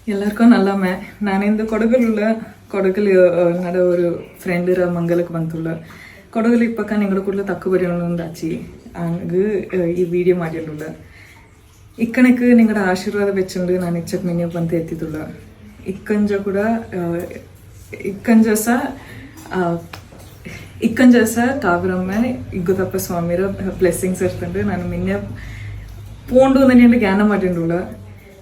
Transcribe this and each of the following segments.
ಎಲ್ಲರಿಗೂ ನಲ್ಲಮ್ಮೆ ನಾನಿಂದು ಕೊಡಗಲ್ ನಡ ഒരു ഫ്രണ്ട് മംഗലക്ക് ಬಂತುള്ള ಕೊಡಗಲ್ ಇಪ್ಪಕ್ಕ ನಿಂಗಡ ಕೂಡಲ ತಕ್ಕು ಬರೆಯೋಣ ಆಚಿ ಹಂಗೆ ಈ ವಿಡಿಯೋ ಮಾಡಿಲ್ಲ ಇಕ್ಕಣಕ್ಕೆ ನಿಂಗಡ ಆಶೀರ್ವಾದ ಬೆಚ್ಚಂಡು ನಾನು ಇಚ್ಚಕ್ಕೆ ಮೆನ್ಯೂ ಬಂತ ಎತ್ತಿದ್ದುಳ್ಳ ಇಕ್ಕಂಜಸ ಕಾವ್ರಮ್ಮ ಇಗ್ಗುತಪ್ಪ ಸ್ವಾಮಿರ ಬ್ಲೆಸ್ಸಿಂಗ್ಸ್ ಇರ್ತಂಡು ನಾನು ಮಿನ್ನೆ ಪೋಂಡು ನನಗೆ ಜ್ಞಾನ ಮಾಡಿಂಡುಳ್ಳ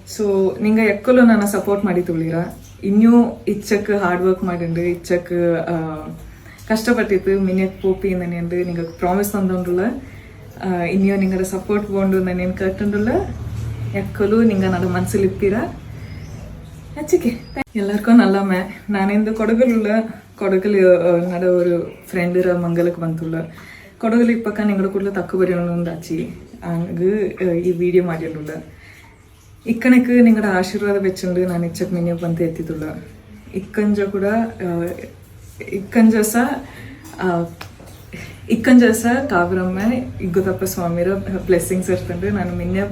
ಸೊ ನಿಂಗೆ ಎಕ್ಕಲು ನಾನು ಸಪೋರ್ಟ್ ಮಾಡಿ ತುಳಿರ ಇನ್ನೂ ಇಚ್ಚಕ್ಕೆ ಹಾರ್ಡ್ ವರ್ಕ್ ಮಾಡಿಂಡು ಇಚ್ಚಕ್ಕೆ ಕಷ್ಟಪಟ್ಟಿತ್ತು ಮಿನಿಯಕ್ಕೆ ಪೋಪಿ ನನೆಂದು ನಿಂಗೆ ಪ್ರಾಮಿಸ್ ತಂದುಂಡುಳ್ಳ ಇನ್ನೂ ನಿಂಗಡ ಸಪೋರ್ಟ್ ಬೋಂಡು ನನೇನು ಕಟ್ಟುಂಡುಳ್ಳ ಎಕ್ಕಲು ನಿಂಗೆ ನನ್ನ ಮನಸ್ಸಲ್ಲಿ ಇಪ್ಪಿರ ಹಚ್ಚಿಕೆ ಎಲ್ಲರಿಗೂ ನಲ್ಲಮ್ಮೆ ನಾನಿಂದು ಕೊಡಗಲ್ ನಡ ഒരു ഫ്രണ്ട് മംഗലക്ക് ಬಂತುള്ള ಕೊಡಗಲ್ ಇಪ್ಪಕ್ಕ ನಿಂಗಡ ಕೂಡಲ ತಕ್ಕು ಬರೆಯೋಣ ಆಚಿ ಹಂಗೆ ಈ ವಿಡಿಯೋ ಮಾಡಿಲ್ಲ ಇಕ್ಕಣಕ್ಕೆ ನಿಂಗಡ ಆಶೀರ್ವಾದ ಬೆಚ್ಚಂಡು ನಾನು ಇಚ್ಚಕ್ಕೆ ಮೆನ್ಯೂ ಬಂತ ಎತ್ತಿದ್ದುಳ್ಳ ಇಕ್ಕಂಜಸ ಕಾವ್ರಮ್ಮ ಇಗ್ಗುತಪ್ಪ ಸ್ವಾಮಿರ ಬ್ಲೆಸ್ಸಿಂಗ್ಸ್ ಇರ್ತಂಡು ನಾನು ಮಿನ್ನೆ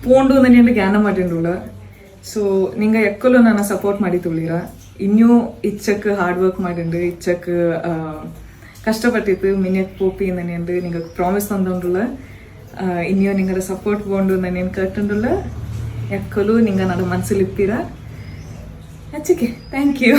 ಪೋಂಡು ನನಗೆ ಜ್ಞಾನ ಮಾಡಿಂಡುಳ್ಳ ಸೊ ನಿಂಗೆ ಎಕ್ಕಲು ನಾನು ಸಪೋರ್ಟ್ ಮಾಡಿ ತುಳಿರ ಇನ್ನೂ ಇಚ್ಚಕ್ಕೆ ಹಾರ್ಡ್ ವರ್ಕ್ ಮಾಡಿಂಡು ಇಚ್ಚಕ್ಕೆ ಕಷ್ಟಪಟ್ಟಿತ್ತು ಮಿನಿಯಕ್ಕೆ ಪೋಪಿ ನನೆಂದು ನಿಂಗೆ ಪ್ರಾಮಿಸ್ ತಂದುಂಡುಳ್ಳ ಇನ್ನೂ ನಿಂಗಡ ಸಪೋರ್ಟ್ ಬೋಂಡು ನನೇನು ಕಟ್ಟುಂಡುಳ್ಳ ಎಕ್ಕಲು ನಿಂಗೆ ನನ್ನ ಮನಸ್ಸಲ್ಲಿ ಇಪ್ಪಿರ ಹಚ್ಚಿಕೆ ಥ್ಯಾಂಕ್ ಯು